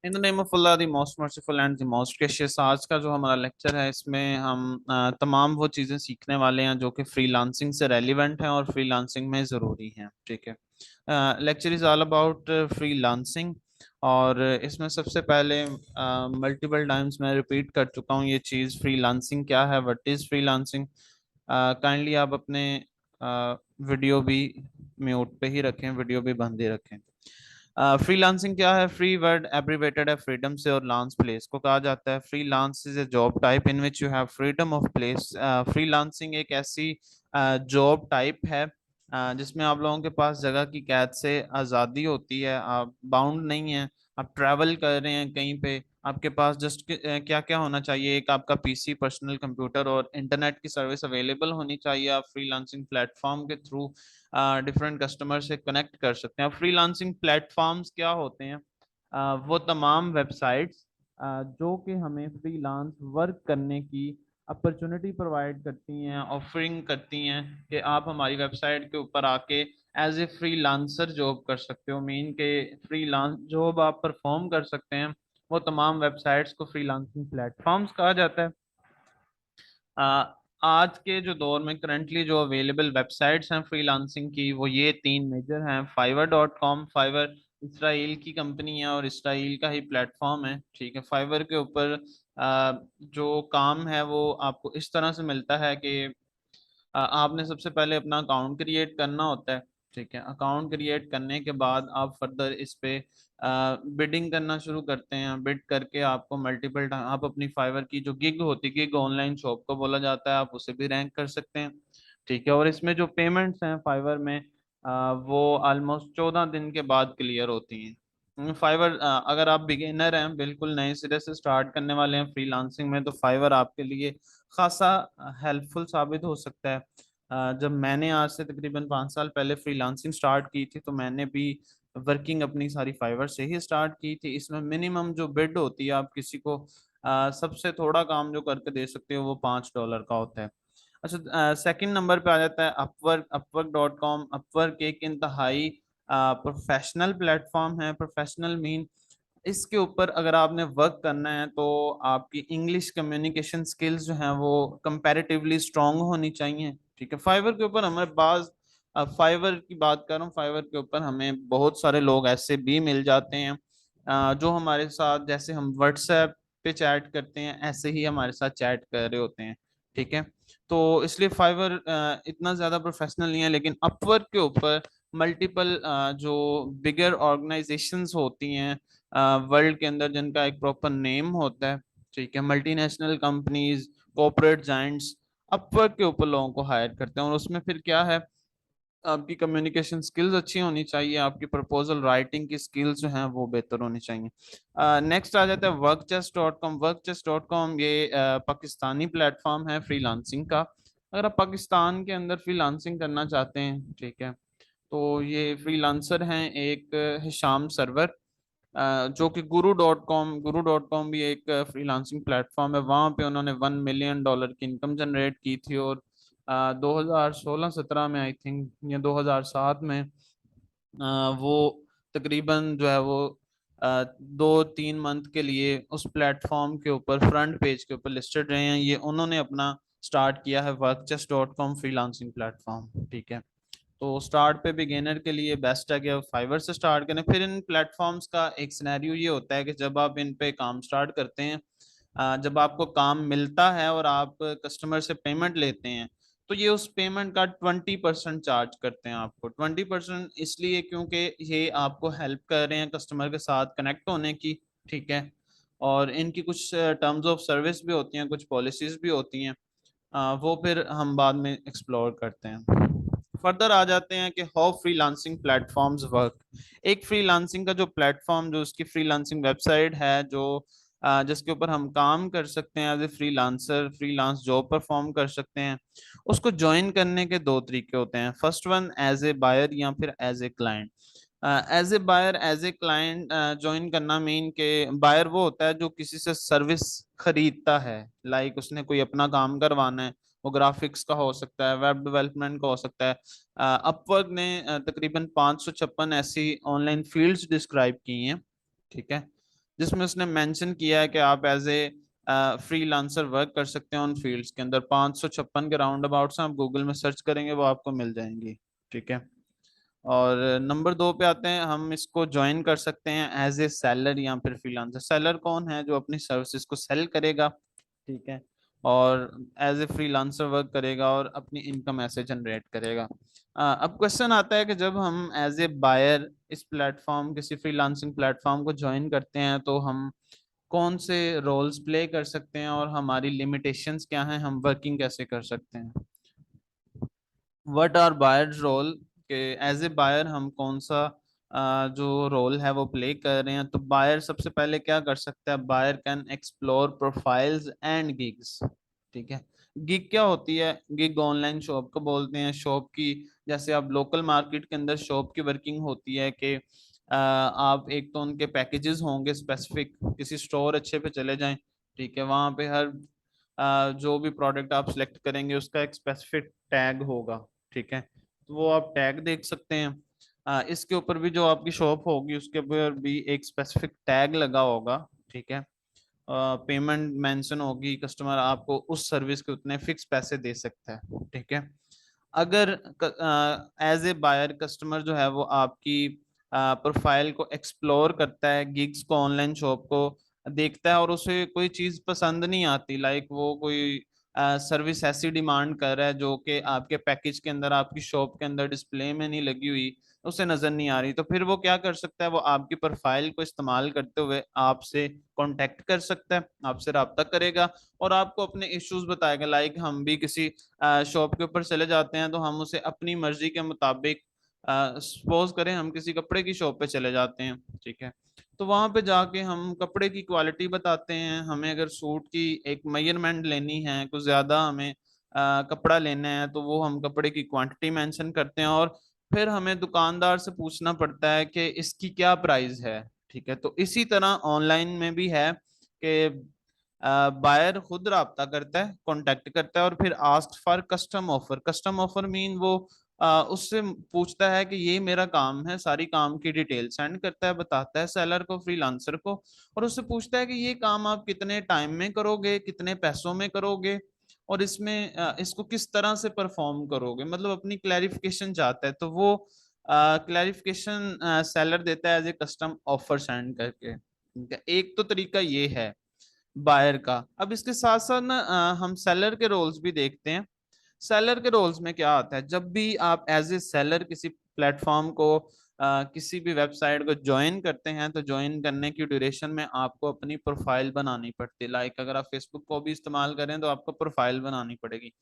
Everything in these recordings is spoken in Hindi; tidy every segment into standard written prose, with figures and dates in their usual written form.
In the name of Allah the most merciful and the most gracious. आज का जो हमारा लेक्चर है इसमें हम तमाम वो चीज़ें सीखने वाले हैं जो कि फ्रीलांसिंग से रेलिवेंट हैं और फ्रीलांसिंग में ज़रूरी हैं। ठीक है। Lecture is all about freelancing. और इसमें सबसे पहले मल्टीपल टाइम्स मैं रिपीट कर चुका हूँ ये चीज़, फ्रीलांसिंग क्या है, व्हाट इज़ फ्रीलांसिंग। काइंडली आप अपने वीडियो भी म्यूट पे ही रखें, वीडियो भी बंद ही रखें। फ्रीलांसिंग क्या है? फ्री वर्ड एब्रीवेटेड है फ्रीडम से, और लांस प्लेस को कहा जाता है। Freelance is a job type in which you have freedom of place. Freelancing एक ऐसी जॉब टाइप है जिसमें आप लोगों के पास जगह की कैद से आज़ादी होती है, आप बाउंड नहीं है। आप ट्रैवल कर रहे हैं कहीं पे, आपके पास जस्ट क्या क्या होना चाहिए, एक आपका पीसी, पर्सनल कंप्यूटर और इंटरनेट की सर्विस अवेलेबल होनी चाहिए। आप फ्रीलांसिंग प्लेटफॉर्म के थ्रू डिफरेंट कस्टमर से कनेक्ट कर सकते हैं। फ्रीलांसिंग प्लेटफॉर्म्स क्या होते हैं? वो तमाम वेबसाइट्स जो कि हमें फ्रीलांस वर्क करने की अपॉर्चुनिटी प्रोवाइड करती हैं, ऑफरिंग करती हैं कि आप हमारी वेबसाइट के ऊपर आके एज ए फ्रीलांसर जॉब कर सकते हो, मीन के फ्रीलांस जॉब आप परफॉर्म कर सकते हैं। वो तमाम वेबसाइट्स को फ्रीलांसिंग प्लेटफॉर्म्स कहा जाता है। आज के जो दौर में करंटली जो अवेलेबल वेबसाइट्स हैं फ्रीलांसिंग की, वो ये तीन मेजर हैं। fiverr.com, फाइवर इसराइल की कंपनी है और इसराइल का ही प्लेटफॉर्म है। ठीक है। फाइवर के ऊपर जो काम है वो आपको इस तरह से मिलता है कि आपने सबसे पहले अपना अकाउंट क्रिएट करना होता है। ठीक है। अकाउंट क्रिएट करने के बाद आप फर्दर इस पे बिडिंग करना शुरू करते हैं। बिड करके आपको मल्टीपल टाइम आप अपनी फाइवर की जो गिग होती है, गिग ऑनलाइन शॉप को बोला जाता है, आप उसे भी रैंक कर सकते हैं। ठीक है। और इसमें जो पेमेंट्स हैं फाइवर में वो ऑलमोस्ट 14 दिन के बाद क्लियर होती हैं। फाइवर अगर आप बिगिनर हैं, बिल्कुल नए सिरे से स्टार्ट करने वाले हैं फ्रीलांसिंग में, तो फाइवर आपके लिए खासा हेल्पफुल साबित हो सकता है। जब मैंने आज से तकरीबन 5 साल पहले फ्रीलांसिंग स्टार्ट की थी तो मैंने भी वर्किंग अपनी सारी फाइवर से ही स्टार्ट की थी। इसमें मिनिमम जो बिड होती है, आप किसी को सबसे थोड़ा काम जो करके दे सकते हो वो $5 का होता है। अच्छा, सेकंड नंबर पे आ जाता है अपवर्क। अपवर्क.com, अपवर्क एक इंतहाई प्रोफेशनल प्लेटफॉर्म है। प्रोफेशनल मीन इसके ऊपर अगर आपने वर्क करना है तो आपकी इंग्लिश कम्युनिकेशन स्किल्स जो हैं वो कंपैरेटिवली स्ट्रांग होनी चाहिए। ठीक है। फाइवर के ऊपर हमारे पास, फाइवर की बात कर रहा हूँ, फाइवर के ऊपर हमें बहुत सारे लोग ऐसे भी मिल जाते हैं जो हमारे साथ, जैसे हम व्हाट्सएप पे चैट करते हैं ऐसे ही हमारे साथ चैट कर रहे होते हैं। ठीक है। तो इसलिए फाइवर इतना ज़्यादा प्रोफेशनल नहीं है, लेकिन अपवर्क के ऊपर मल्टीपल जो बिगर ऑर्गेनाइजेशंस होती हैं वर्ल्ड के अंदर, जिनका एक प्रॉपर नेम होता है। ठीक है। Multinational companies, corporate Giants Upwork के ऊपर लोगों को हायर करते हैं। और उसमें फिर क्या है, आपकी कम्युनिकेशन स्किल्स अच्छी होनी चाहिए, आपकी प्रपोजल राइटिंग की स्किल्स जो हैं वो बेहतर होनी चाहिए। नेक्स्ट आ जाता है वर्कचेस.com। वर्कचेस.com ये पाकिस्तानी प्लेटफॉर्म है फ्रीलांसिंग का। अगर आप पाकिस्तान के अंदर फ्रीलांसिंग करना चाहते हैं, ठीक है, तो ये फ्रीलांसर हैं एक हिशाम सरवर, जो कि गुरु डॉट कॉम भी एक फ्रीलांसिंग प्लेटफॉर्म है। वहाँ पे उन्होंने $1 मिलियन की इनकम जनरेट की थी। और 2016-17 में आई थिंक या 2007 में वो तकरीबन जो है वो 2-3 मंथ के लिए उस प्लेटफॉर्म के ऊपर फ्रंट पेज के ऊपर लिस्टेड रहे हैं। ये उन्होंने अपना स्टार्ट किया है वर्कचेस.com फ्रीलांसिंग प्लेटफॉर्म। ठीक है। तो स्टार्ट पे बिगिनर के लिए बेस्ट है कि आप फाइवर से स्टार्ट करें। फिर इन प्लेटफॉर्म्स का एक सिनेरियो ये होता है कि जब आप इन पे काम स्टार्ट करते हैं, जब आपको काम मिलता है और आप कस्टमर से पेमेंट लेते हैं, तो ये उस पेमेंट का 20% चार्ज करते हैं आपको। 20% इसलिए क्योंकि ये आपको हेल्प कर रहे हैं कस्टमर के साथ कनेक्ट होने की। ठीक है। और इनकी कुछ टर्म्स ऑफ सर्विस भी होती हैं, कुछ पॉलिसीज भी होती हैं, वो फिर हम बाद में एक्सप्लोर करते हैं। फर्दर आ जाते हैं कि हाउ फ्रीलांसिंग प्लेटफॉर्म्स वर्क। एक फ्रीलांसिंग का जो प्लेटफॉर्म, जो उसकी फ्रीलांसिंग वेबसाइट है, जो जिसके ऊपर हम काम कर सकते हैं as a freelancer, freelance job perform कर सकते हैं, उसको ज्वाइन करने के दो तरीके होते हैं। First one as a buyer या फिर as a client. As a buyer, as a client join करना मीन के बायर वो होता है जो किसी से सर्विस खरीदता है। लाइक उसने कोई अपना काम करवाना है, वो ग्राफिक्स का हो सकता है, वेब डेवलपमेंट का हो सकता है। अपवर्क ने तकरीबन 556 ऐसी ऑनलाइन फील्ड्स डिस्क्राइब की हैं। ठीक है। जिसमें उसने मेंशन किया है कि आप एज ए फ्रीलांसर वर्क कर सकते हैं उन फील्ड्स के अंदर। 556 के राउंड अबाउट से आप गूगल में सर्च करेंगे वो आपको मिल जाएंगी। ठीक है। और नंबर 2 पे आते हैं, हम इसको ज्वाइन कर सकते हैं एज ए सेलर या फिर फ्रीलांसर। सेलर कौन है? जो अपनी सर्विसेज को सेल करेगा। ठीक है। और एज ए फ्रीलांसर वर्क करेगा और अपनी इनकम ऐसे जनरेट करेगा। अब क्वेश्चन आता है कि जब हम एज ए बायर इस प्लेटफॉर्म, किसी फ्रीलांसिंग प्लेटफॉर्म को ज्वाइन करते हैं तो हम कौन से रोल्स प्ले कर सकते हैं और हमारी लिमिटेशंस क्या हैं, हम वर्किंग कैसे कर सकते हैं। व्हाट आर बायर्स रोल, के एज ए बायर हम कौन सा जो रोल है वो प्ले कर रहे हैं। तो बायर सबसे पहले क्या कर सकता है? Buyer can explore profiles and gigs. ठीक है। गिग क्या होती है? गिग ऑनलाइन शॉप को बोलते हैं। शॉप की, जैसे आप लोकल मार्केट के अंदर शॉप की वर्किंग होती है कि आप एक तो उनके पैकेजेस होंगे स्पेसिफिक, किसी स्टोर अच्छे पे चले जाएं। ठीक है। वहां पे हर जो भी प्रोडक्ट आप सिलेक्ट करेंगे उसका एक स्पेसिफिक टैग होगा। ठीक है। तो वो आप टैग देख सकते हैं। इसके ऊपर भी जो आपकी शॉप होगी उसके ऊपर भी एक स्पेसिफिक टैग लगा होगा। ठीक है। पेमेंट मेंशन होगी, कस्टमर आपको उस सर्विस के उतने फिक्स पैसे दे सकता है। ठीक है। अगर एज ए बायर कस्टमर जो है वो आपकी प्रोफाइल को एक्सप्लोर करता है, गिग्स को, ऑनलाइन शॉप को देखता है और उसे कोई चीज पसंद नहीं आती, लाइक वो कोई सर्विस ऐसी डिमांड कर रहा है जो कि आपके पैकेज के अंदर, आपकी शॉप के अंदर डिस्प्ले में नहीं लगी हुई, उसे नजर नहीं आ रही, तो फिर वो क्या कर सकता है? वो आपकी प्रोफाइल को इस्तेमाल करते हुए आपसे कांटेक्ट कर सकता है, आपसे रब्ता करेगा और आपको अपने इश्यूज बताएगा। लाइक हम भी किसी शॉप के ऊपर चले जाते हैं तो हम उसे अपनी मर्जी के मुताबिक, सपोज करें हम किसी कपड़े की शॉप पे चले जाते हैं। ठीक है। तो वहां पे जाके हम कपड़े की क्वालिटी बताते हैं, हमें अगर सूट की एक मेजरमेंट लेनी है, कुछ ज्यादा हमें कपड़ा लेना है, तो वो हम कपड़े की क्वांटिटी मेंशन करते हैं और फिर हमें दुकानदार से पूछना पड़ता है कि इसकी क्या प्राइस है। ठीक है। तो इसी तरह ऑनलाइन में भी है कि बायर खुद राब्ता करता है, कांटेक्ट करता है और फिर ask for custom offer. Custom offer mean वो उससे पूछता है कि ये मेरा काम है, सारी काम की डिटेल सेंड करता है, बताता है सेलर को, फ्रीलांसर को, और उससे पूछता है कि ये काम आप कितने टाइम में करोगे, कितने पैसों में करोगे और इसमें इसको किस तरह से परफॉर्म करोगे, मतलब अपनी क्लैरिफिकेशन चाहता है। तो वो क्लैरिफिकेशन सेलर देता है as a custom offer send करके। ठीक है। एक तो तरीका ये है बायर का। अब इसके साथ साथ ना हम सेलर के रोल्स भी देखते हैं। सेलर के रोल्स में क्या आता है? जब भी आप एज ए सेलर किसी प्लेटफॉर्म को, किसी भी वेबसाइट को ज्वाइन करते हैं तो ज्वाइन करने की ड्यूरेशन में आपको अपनी प्रोफाइल बनानी पड़ती है। लाइक अगर आप फेसबुक को भी इस्तेमाल करें तो आपको प्रोफाइल बनानी पड़ेगी।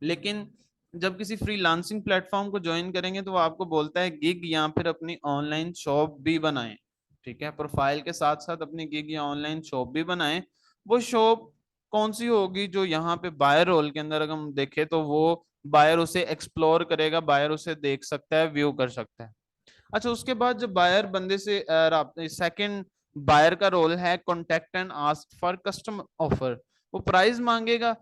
लेकिन जब किसी फ्रीलांसिंग प्लेटफॉर्म को ज्वाइन करेंगे तो वो आपको बोलता है गिग या फिर अपनी ऑनलाइन शॉप भी बनाएं। ठीक है। प्रोफाइल के साथ साथ अपनी गिग या ऑनलाइन शॉप भी बनाएं। वो शॉप कौन सी होगी? जो यहाँ पे बायर रोल के अंदर अगर हम देखें तो वो बायर उसे एक्सप्लोर करेगा, बायर उसे देख सकता है, व्यू कर सकता है। अच्छा, उसके बाद जब बायर बंदे से सेकंड बायर का रोल है contact and ask for custom offer. वो प्राइस मांगेगा।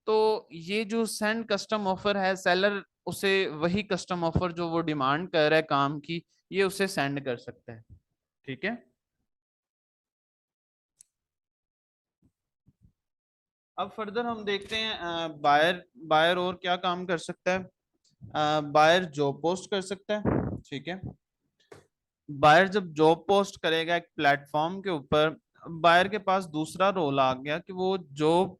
तो ये जो सेंड कस्टम ऑफर है, सेलर उसे वही कस्टम ऑफर जो वो डिमांड कर रहा है काम की, ये उसे सेंड कर सकता है। ठीक है। अब फर्दर हम देखते हैं बायर बायर और क्या काम कर सकता है। बायर जॉब पोस्ट कर सकता है। ठीक है। बायर जब जॉब पोस्ट करेगा एक प्लेटफॉर्म के ऊपर, बायर के पास दूसरा रोल आ गया कि वो जॉब,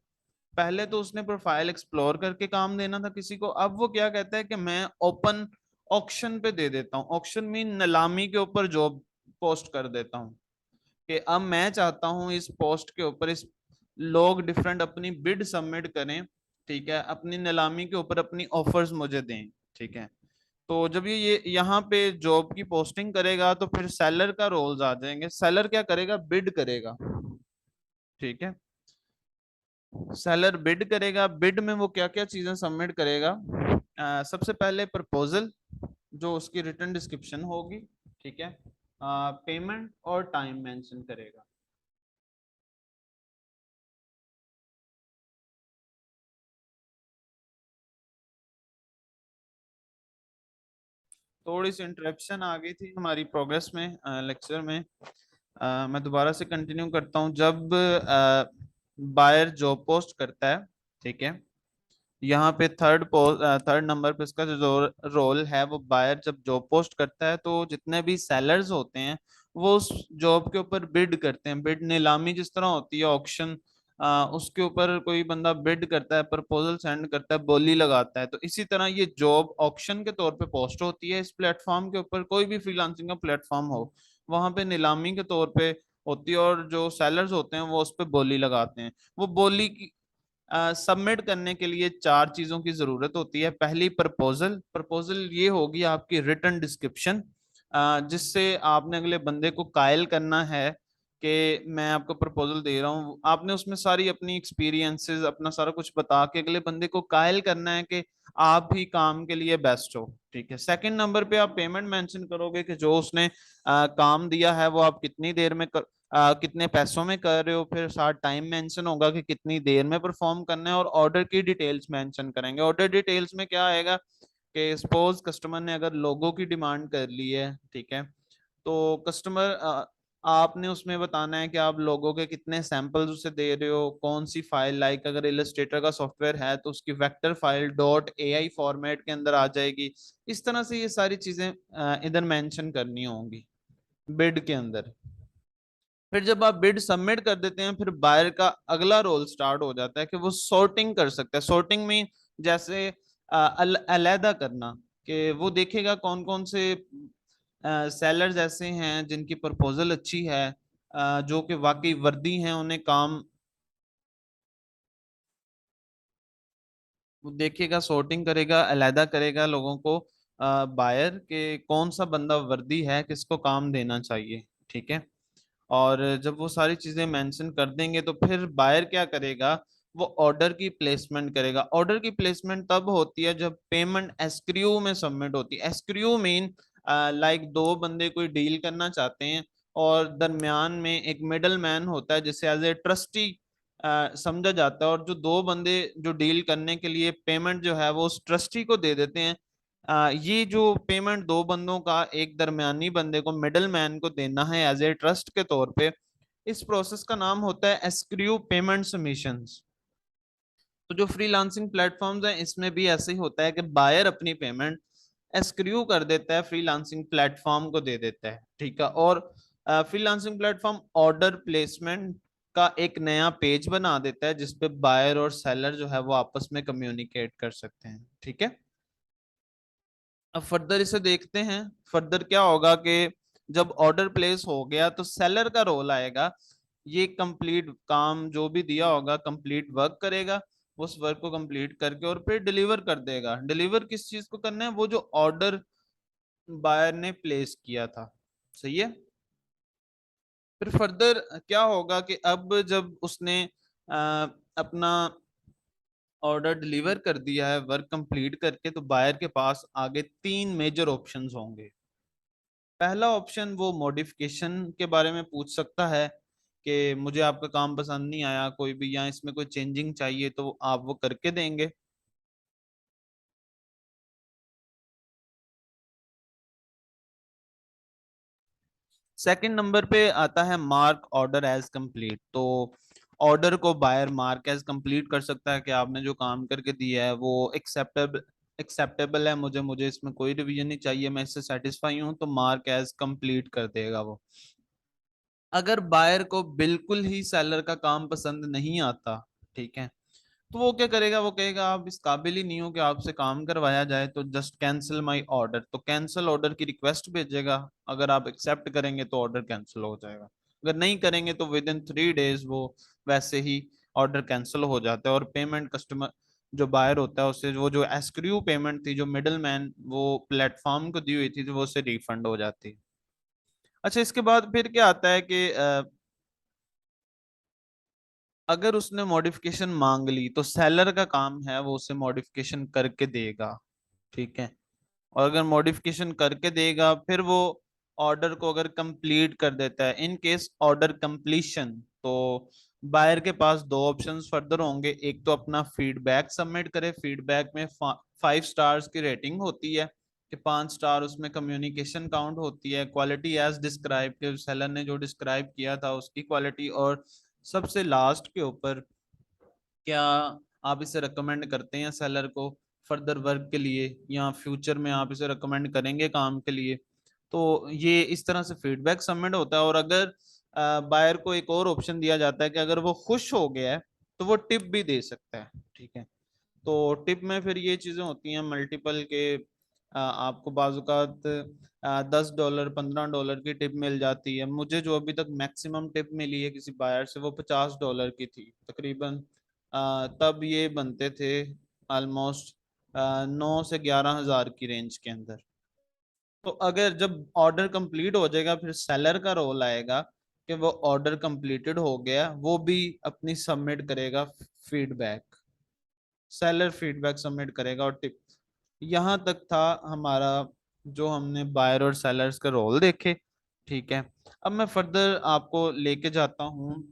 पहले तो उसने प्रोफाइल एक्सप्लोर करके काम देना था किसी को, अब वो क्या कहता है कि मैं ओपन ऑक्शन पे दे देता हूँ। ऑक्शन मीन नीलामी के ऊपर जॉब पोस्ट कर देता हूँ कि अब मैं चाहता हूँ इस पोस्ट के ऊपर इस लोग डिफरेंट अपनी बिड सबमिट करें। ठीक है। अपनी नीलामी के ऊपर अपनी ऑफर्स मुझे दें। ठीक है। तो जब ये यहाँ पे जॉब की पोस्टिंग करेगा तो फिर सेलर का रोल्स आ जाएंगे। सेलर क्या करेगा? बिड करेगा। ठीक है। सेलर बिड करेगा। बिड में वो क्या क्या चीजें सबमिट करेगा? सबसे पहले प्रपोजल, जो उसकी रिटर्न डिस्क्रिप्शन होगी। ठीक है। पेमेंट और टाइम मेंशन करेगा। थोड़ी सी इंटरप्शन आ गई थी हमारी प्रोग्रेस में, लेक्चर में। मैं दोबारा से कंटिन्यू करता हूँ। जब बायर जॉब पोस्ट करता है, ठीक है, यहाँ पे थर्ड नंबर पे इसका जो रोल है, वो बायर जब जॉब पोस्ट करता है तो जितने भी सेलर्स होते हैं वो उस जॉब के ऊपर बिड करते हैं। बिड नीलामी जिस तरह होती है, ऑक्शन, उसके ऊपर कोई बंदा बिड करता है, प्रपोजल सेंड करता है, बोली लगाता है। तो इसी तरह ये जॉब ऑक्शन के तौर पे पोस्ट होती है इस प्लेटफॉर्म के ऊपर। कोई भी फ्रीलांसिंग का प्लेटफॉर्म हो, वहां पे नीलामी के तौर पे होती है, और जो सेलर्स होते हैं वो उस पे बोली लगाते हैं। वो बोली की सबमिट करने के लिए चार चीजों की जरूरत होती है। पहली, प्रपोजल। प्रपोजल ये होगी आपकी रिटन डिस्क्रिप्शन, जिससे आपने अगले बंदे को कायल करना है कि मैं आपको प्रपोजल दे रहा हूँ। आपने उसमें सारी अपनी एक्सपीरियंसेस, अपना सारा कुछ बता के अगले बंदे को कायल करना है कि आप ही काम के लिए बेस्ट हो। ठीक है। सेकंड नंबर पे आप पेमेंट मेंशन करोगे कि जो उसने काम दिया है वो आप कितनी देर में कितने पैसों में कर रहे हो। फिर साथ टाइम मेंशन होगा कि कितनी देर में परफॉर्म करना है, और ऑर्डर की डिटेल्स मेंशन करेंगे। ऑर्डर डिटेल्स में क्या आएगा कि सपोज कस्टमर ने अगर लोगो की डिमांड कर ली है, ठीक है, तो कस्टमर आपने उसमें बताना है कि आप लोगों के कितने सैंपल्स उसे दे रहे हो, कौन सी फाइल, लाइक अगर इलस्ट्रेटर का सॉफ्टवेयर है तो उसकी vector file dot AI format के अंदर आ जाएगी। इस तरह से ये सारी चीजें इधर मेंशन करनी होंगी बिड के अंदर। फिर जब आप बिड सबमिट कर देते हैं, फिर बायर का अगला रोल स्टार्ट हो जाता है कि वो सॉर्टिंग कर सकता है। सॉर्टिंग में जैसे अलहदा करना, कि वो देखेगा कौन कौन से सेलर्स ऐसे हैं जिनकी प्रपोजल अच्छी है, जो कि वाकई वर्दी हैं, उन्हें काम, वो देखेगा, सॉर्टिंग करेगा, अलहदा करेगा लोगों को, बायर के कौन सा बंदा वर्दी है, किसको काम देना चाहिए। ठीक है। और जब वो सारी चीजें मेंशन कर देंगे तो फिर बायर क्या करेगा, वो ऑर्डर की प्लेसमेंट करेगा। ऑर्डर की प्लेसमेंट तब होती है जब पेमेंट एस्क्रियू में सबमिट होती है। एस्क्रियू मीन लाइक दो बंदे कोई डील करना चाहते हैं, और दरमियान में एक मिडल मैन होता है जिसे एज ए ट्रस्टी समझा जाता है, और जो दो बंदे जो डील करने के लिए पेमेंट जो है वो उस ट्रस्टी को दे देते हैं। ये जो पेमेंट दो बंदों का एक दरमियानी बंदे को, मिडल मैन को देना है एज ए ट्रस्ट के तौर पे, इस प्रोसेस का नाम होता है एस्क्रियू पेमेंट सबमिशंस। तो जो फ्रीलांसिंग प्लेटफॉर्म्स हैं इसमें भी ऐसे ही होता है कि बायर अपनी पेमेंट एस्क्रियू कर देता है, फ्रीलांसिंग प्लेटफॉर्म को दे देता है। ठीक है। और फ्रीलांसिंग प्लेटफॉर्म ऑर्डर प्लेसमेंट का एक नया पेज बना देता है जिसपे बायर और सेलर जो है वो आपस में कम्युनिकेट कर सकते हैं। ठीक है। अब फर्दर इसे देखते हैं। फर्दर क्या होगा कि जब ऑर्डर प्लेस हो गया तो सेलर का रोल आएगा। ये कंप्लीट काम जो भी दिया होगा, कंप्लीट वर्क करेगा, उस वर्क को कंप्लीट करके और फिर डिलीवर कर देगा। डिलीवर किस चीज को करना है, वो जो ऑर्डर बायर ने प्लेस किया था। सही है। फिर फर्दर क्या होगा कि अब जब उसने अपना ऑर्डर डिलीवर कर दिया है वर्क कंप्लीट करके, तो बायर के पास आगे तीन मेजर ऑप्शंस होंगे। पहला ऑप्शन, वो मॉडिफिकेशन के बारे में पूछ सकता है कि मुझे आपका काम पसंद नहीं आया कोई भी, या इसमें कोई चेंजिंग चाहिए, तो आप वो करके देंगे। सेकंड नंबर पे आता है मार्क ऑर्डर एज कंप्लीट। तो ऑर्डर को बायर मार्क एज कंप्लीट कर सकता है कि आपने जो काम करके दिया है वो एक्सेप्टेबल एक्सेप्टेबल है, मुझे मुझे इसमें कोई रिवीजन नहीं चाहिए, मैं इससे सेटिस्फाई हूँ, तो मार्क एज कंप्लीट कर देगा वो। अगर बायर को बिल्कुल ही सेलर का काम पसंद नहीं आता, ठीक है, तो वो क्या करेगा, वो कहेगा आप इस काबिल ही नहीं हो कि आपसे काम करवाया जाए, तो जस्ट कैंसिल माय ऑर्डर। तो कैंसिल ऑर्डर की रिक्वेस्ट भेजेगा। अगर आप एक्सेप्ट करेंगे तो ऑर्डर कैंसिल हो जाएगा, अगर नहीं करेंगे तो विद इन 3 डेज वो वैसे ही ऑर्डर कैंसिल हो जाता है, और पेमेंट कस्टमर जो बायर होता है उससे वो जो एस्क्रियू पेमेंट थी, जो मिडल मैन वो प्लेटफॉर्म को दी हुई थी, तो वो उससे रिफंड हो जाती है। अच्छा, इसके बाद फिर क्या आता है कि अगर उसने मॉडिफिकेशन मांग ली तो सेलर का काम है वो उसे मॉडिफिकेशन करके देगा। ठीक है। और अगर मॉडिफिकेशन करके देगा, फिर वो ऑर्डर को अगर कंप्लीट कर देता है, इन केस ऑर्डर कंप्लीशन, तो बायर के पास दो ऑप्शंस फर्दर होंगे। एक तो अपना फीडबैक सबमिट करे। फीडबैक में 5 स्टार्स की रेटिंग होती है। कि 5 स्टार, उसमें कम्युनिकेशन काउंट होती है, क्वालिटी एज डिस्क्राइब के सेलर ने जो डिस्क्राइब किया था उसकी क्वालिटी, और सबसे लास्ट के ऊपर क्या आप इसे रिकमेंड करते हैं सेलर को फर्दर वर्क के लिए, या फ्यूचर में आप इसे रिकमेंड करेंगे काम के लिए। तो ये इस तरह से फीडबैक सबमिट होता है। और अगर बायर को एक और ऑप्शन दिया जाता है कि अगर वो खुश हो गया है तो वो टिप भी दे सकता है। ठीक है, तो टिप में फिर ये चीजें होती हैं मल्टीपल के, आपको बाजुकात $10 $15 की टिप मिल जाती है। मुझे जो अभी तक मैक्सिमम टिप मिली है किसी बायर से वो $50 की थी तकरीबन। तब ये बनते थे ऑलमोस्ट 9 से 11 हज़ार की रेंज के अंदर। तो अगर जब ऑर्डर कंप्लीट हो जाएगा फिर सेलर का रोल आएगा कि वो ऑर्डर कंप्लीटेड हो गया, वो भी अपनी सबमिट करेगा फीडबैक, सेलर फीडबैक सबमिट करेगा और टिप। यहाँ तक था हमारा जो हमने बायर और सेलर्स का रोल देखे। ठीक है, अब मैं फर्दर आपको लेके जाता हूँ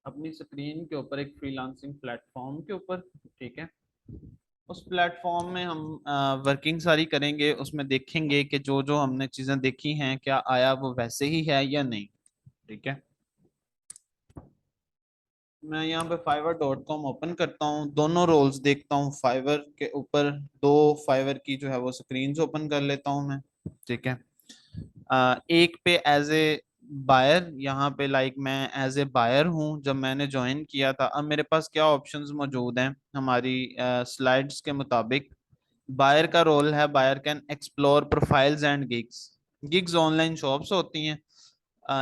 अपनी स्क्रीन के ऊपर एक फ्रीलांसिंग प्लेटफॉर्म के ऊपर। ठीक है, उस प्लेटफॉर्म में हम वर्किंग सारी करेंगे, उसमें देखेंगे कि जो जो हमने चीज़ें देखी हैं क्या आया वो वैसे ही है या नहीं। ठीक है, मैं यहाँ पे fiverr.com ओपन करता हूँ, दोनों रोल्स देखता हूँ फाइवर के ऊपर। दो फाइवर की जो है वो स्क्रीन्स ओपन कर लेता हूँ मैं। ठीक है, एक पे एज ए बायर, यहाँ पे लाइक मैं एज ए बायर हूँ जब मैंने ज्वाइन किया था। अब मेरे पास क्या ऑप्शंस मौजूद हैं हमारी स्लाइड्स के मुताबिक। बायर का रोल है buyer can explore profiles and gigs. Gigs online shops होती हैं।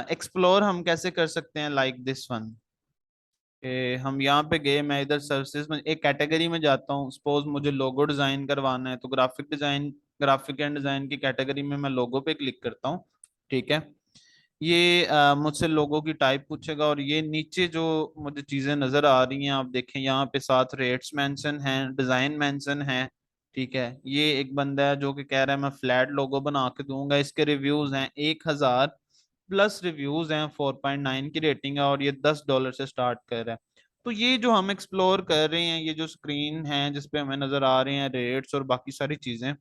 एक्सप्लोर हम कैसे कर सकते हैं, लाइक दिस वन, हम यहाँ पे गए, मैं इधर सर्विसेज में एक कैटेगरी में जाता हूँ। सपोज मुझे लोगो डिजाइन करवाना है तो graphic design, graphic and design की कैटेगरी में मैं लोगो पे क्लिक करता हूँ। ठीक है, ये मुझसे लोगो की टाइप पूछेगा और ये नीचे जो मुझे चीजें नजर आ रही हैं आप देखें यहाँ पे साथ रेट्स मेंशन हैं, डिजाइन मेंशन है। ठीक है, ये एक बंदा है जो कि कह रहा है मैं फ्लैट लोगो बना के दूंगा। इसके रिव्यूज हैं 1,000+ रिव्यूज हैं, 4.9 की रेटिंग है और ये $10 से स्टार्ट कर रहा है। तो ये जो हम एक्सप्लोर कर रहे हैं, ये जो स्क्रीन है जिसपे हमें नजर आ रहे हैं रेट्स और बाकी सारी चीजें,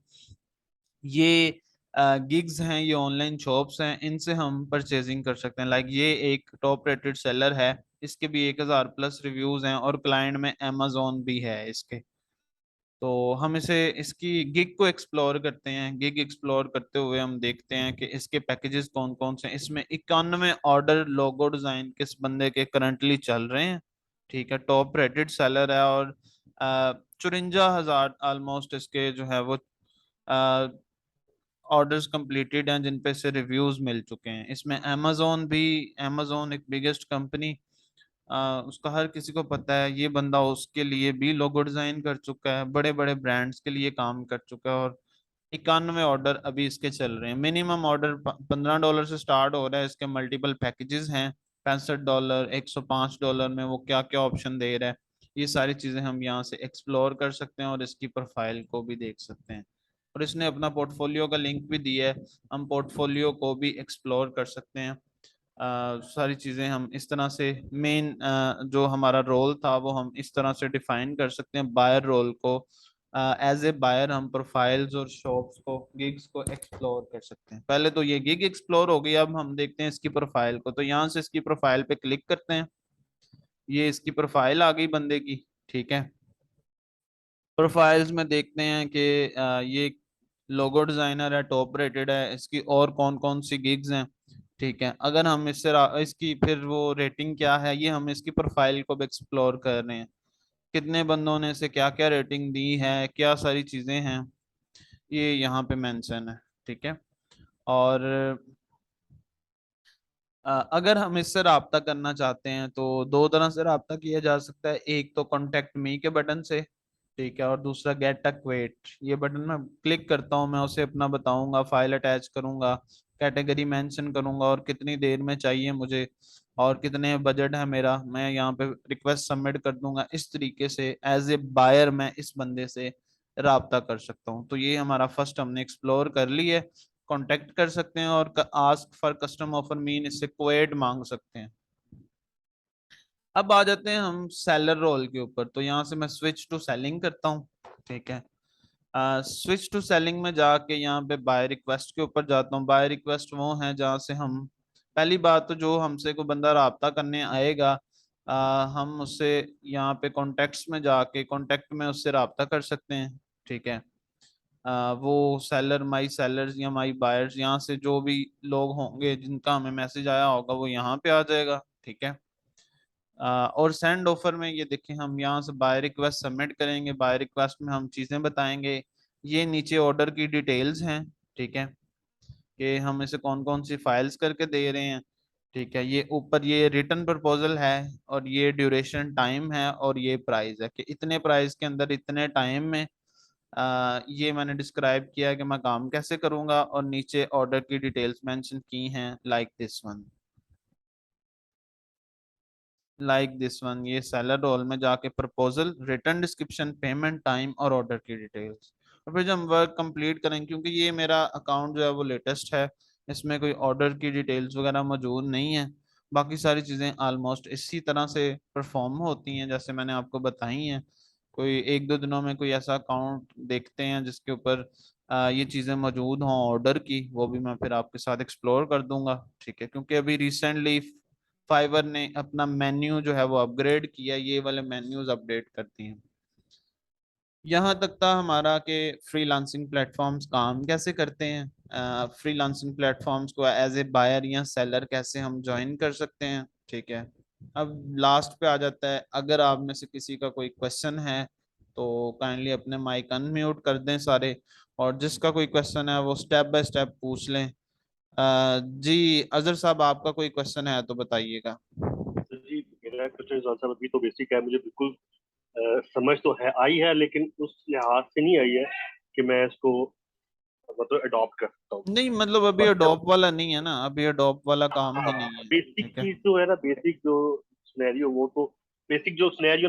ये गिग्स हैं, ये ऑनलाइन शॉप्स हैं, इनसे हम परचेजिंग कर सकते हैं। लाइक ये एक टॉप रेटेड सेलर है, इसके भी 1,000+ रिव्यूज हैं और क्लाइंट में अमेजोन भी है इसके। तो हम इसे इसकी गिग को एक्सप्लोर करते हैं। गिग एक्सप्लोर करते हुए हम देखते हैं कि इसके पैकेजेस कौन कौन से हैं। इसमें 91 ऑर्डर लोगो डिजाइन किस बंदे के करंटली चल रहे हैं। ठीक है, टॉप रेटेड सेलर है और 54,000 ऑलमोस्ट इसके जो है वो ऑर्डर्स कंप्लीटेड हैं जिन पे से रिव्यूज मिल चुके हैं। इसमें अमेजोन भी, अमेजोन एक बिगेस्ट कंपनी, उसका हर किसी को पता है। ये बंदा उसके लिए भी लोगो डिजाइन कर चुका है, बड़े बड़े ब्रांड्स के लिए काम कर चुका है और 91 ऑर्डर अभी इसके चल रहे हैं। मिनिमम ऑर्डर $15 से स्टार्ट हो रहा है। इसके मल्टीपल पैकेजेस हैं, $65, $105 में वो क्या क्या ऑप्शन दे रहा है। ये सारी चीजें हम यहाँ से एक्सप्लोर कर सकते हैं और इसकी प्रोफाइल को भी देख सकते हैं। और इसने अपना पोर्टफोलियो का लिंक भी दिया है, हम पोर्टफोलियो को भी एक्सप्लोर कर सकते हैं। सारी चीज़ें हम इस तरह से मेन जो हमारा रोल था वो हम इस तरह से डिफाइन कर सकते हैं बायर रोल को। एज ए बायर हम प्रोफाइल्स और शॉप्स को, गिग्स को एक्सप्लोर कर सकते हैं। पहले तो ये गिग एक्सप्लोर हो गई, अब हम देखते हैं इसकी प्रोफाइल को। तो यहाँ से इसकी प्रोफाइल पे क्लिक करते हैं, ये इसकी प्रोफाइल आ गई बंदे की। ठीक है, प्रोफाइल्स में देखते हैं कि ये लोगो डिजाइनर है, टॉप रेटेड है, इसकी और कौन कौन सी गिग्स हैं। ठीक है, अगर हम इससे इसकी फिर वो रेटिंग क्या है, ये हम इसकी प्रोफाइल को भी एक्सप्लोर कर रहे हैं। कितने बंदों ने इसे क्या क्या रेटिंग दी है, क्या सारी चीजें हैं, ये यहाँ पे मेंशन है। ठीक है, और अगर हम इससे रब्ता करना चाहते हैं तो दो तरह से रब्ता किया जा सकता है। एक तो कॉन्टेक्ट मी के बटन से, ठीक है, और दूसरा गेट अ क्वेट। ये बटन मैं क्लिक करता हूँ, मैं उसे अपना बताऊंगा, फाइल अटैच करूंगा, कैटेगरी मेंशन करूंगा और कितनी देर में चाहिए मुझे और कितने बजट है मेरा, मैं यहाँ पे रिक्वेस्ट सबमिट कर दूंगा। इस तरीके से एज ए बायर मैं इस बंदे से रब्ता कर सकता हूँ। तो ये हमारा फर्स्ट हमने एक्सप्लोर कर लिया, कांटेक्ट कर सकते हैं और ask for custom offer mean इससे क्वेट मांग सकते हैं। अब आ जाते हैं हम सेलर रोल के ऊपर। तो यहाँ से मैं स्विच टू सेलिंग करता हूँ। ठीक है, स्विच टू सेलिंग में जाके यहाँ पे बाय रिक्वेस्ट के ऊपर जाता हूँ। बाय रिक्वेस्ट वो है जहाँ से हम, पहली बात तो जो हमसे कोई बंदा राब्ता करने आएगा, हम उससे यहाँ पे कॉन्टेक्ट्स में जाके कॉन्टेक्ट में उससे राब्ता कर सकते हैं। ठीक है। वो सेलर, माई सेलर्स या माई बायर्स, यहाँ से जो भी लोग होंगे जिनका हमें मैसेज आया होगा वो यहाँ पे आ जाएगा। ठीक है। और सेंड ऑफर में ये देखें, हम यहाँ से बाय रिक्वेस्ट सबमिट करेंगे। बाय रिक्वेस्ट में हम चीज़ें बताएंगे। ये नीचे ऑर्डर की डिटेल्स हैं। ठीक है, कि हम इसे कौन कौन सी फाइल्स करके दे रहे हैं। ठीक है, ये ऊपर ये रिटर्न प्रपोजल है, और ये ड्यूरेशन टाइम है, और ये प्राइस है कि इतने प्राइस के अंदर इतने टाइम में ये मैंने डिस्क्राइब किया कि मैं काम कैसे करूंगा। और नीचे ऑर्डर की डिटेल्स मेंशन की हैं, लाइक दिस वन, ये सेलर रोल में जाके proposal, return description, payment time और ऑर्डर की डिटेल्स। और फिर जब हम वर्क कंप्लीट करेंगे, क्योंकि ये मेरा अकाउंट जो है वो लेटेस्ट है, इसमें कोई ऑर्डर की डिटेल्स वगैरह मौजूद नहीं है। बाकी सारी चीज़ें ऑलमोस्ट इसी तरह से परफॉर्म होती हैं जैसे मैंने आपको बताई हैं। कोई एक दो दिनों में कोई ऐसा अकाउंट देखते हैं जिसके ऊपर ये चीज़ें मौजूद हों ऑर्डर की, वो भी मैं फिर आपके साथ एक्सप्लोर कर दूंगा। ठीक है, क्योंकि अभी रिसेंटली फाइवर ने अपना मेन्यू जो है वो अपग्रेड किया, ये वाले मेन्यूज अपडेट करती हैं। यहाँ तक था हमारा कि फ्रीलांसिंग प्लेटफॉर्म्स काम कैसे करते हैं, फ्रीलांसिंग प्लेटफॉर्म्स को एज ए बायर या सेलर कैसे हम ज्वाइन कर सकते हैं। ठीक है, अब लास्ट पे आ जाता है, अगर आप में से किसी का कोई क्वेश्चन है तो काइंडली अपने माइक अनम्यूट कर दें सारे, और जिसका कोई क्वेश्चन है वो स्टेप बाय स्टेप पूछ लें। जी अजहर साहब, आपका कोई क्वेश्चन है तो बताइएगा। जी मेरा क्वेश्चन आंसर अभी तो बेसिक है, मुझे बिल्कुल समझ तो है आई है, लेकिन उस लिहाज से नहीं आई है कि मैं इसको मतलब अडॉप्ट कर सकता हूँ। नहीं मतलब अभी बट अडोप वाला नहीं है ना, अभी अडोप वाला काम ही नहीं है। बेसिक ठीक है। चीज जो है ना, बेसिक जो सिनेरियो, वो तो बेसिक जो सिनेरियो ना